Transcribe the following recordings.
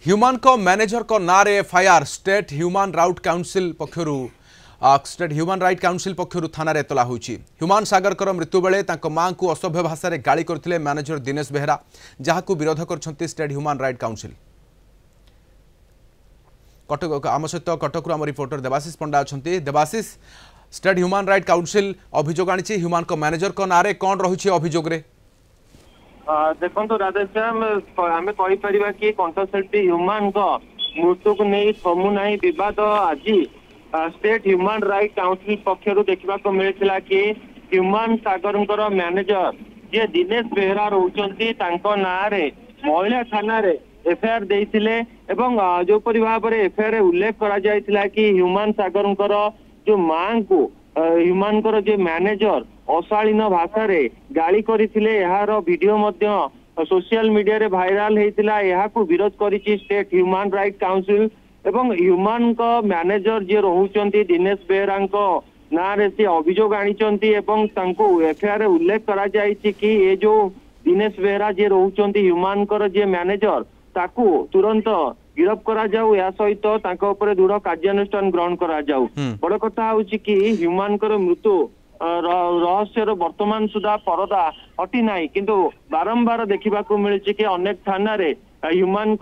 Human को manager को नारे FIR state human right council पक्षर थाना एतला होची। ह्यूमान सागर मृत्यु बेले मां को असभ्य भाषा गाली करथिले मैनेजर दिनेश बेहरा, जहां विरोध करछंती state human right council. Cuttack आम सहित कटक आम रिपोर्टर देवाशीष पंडा अच्छा। Debashish, state human right council अभियोग आनी ह्यूमान को मैनेजर को नारे कौन रही अभियोग रे? देखो राधेश्याम आम कहीपर कि कंठशिल्पी ह्यूमान मृत्यु को नहीं थमु ना बद आज स्टेट ह्यूमान राइट काउंसिल पक्षर देखा मिलता कि ह्यूमान सागर मैनेजर जे दिनेश बेहरा रोचंती ना महिला थाना एफआईआर देइथिले एवं जोपरि भाव में एफआईआर उल्लेख करा जायतिला कि ह्यूमान सागर जो मां को ह्यूमान जो मैनेजर अशालीन भाषा रे गाली करथिले यार वीडियो मध्य सोशल मीडिया रे वायरल हेतिला। यहा को विरोध करिछि स्टेट ह्यूमान राइट काउंसिल एवं ह्यूमान को मैनेजर जे रहउचंती दिनेश बेहरा ना रे से अभियोग आनिचंती एवं तांको एफआईआर उल्लेख करा जायछि कि ए जो दिनेश बेहरा जे रहउचंती ह्यूमान जे मैनेजर ताकू तुरंत गिरफ करा जाऊ या सहित तांको ऊपर दृढ़ कार्यानुष्ठान ग्रहण करा जाऊ। बड़ कथा होछि कि ह्यूमान मृत्यु रहस्य वर्तमान सुधा परदा हटी ना किंतु बारंबार देखा मिली कि अनेक थाना ह्यूमान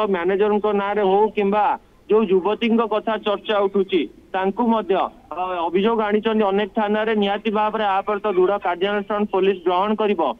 मैनेजर ना हो किंबा जो युवती कथा चर्चा उठुची अभियोग आनी अनेक थाना निहाती भाव में आ पर तो दृढ़ कार्यानुष्ठान पुलिस ग्रहण करिबो।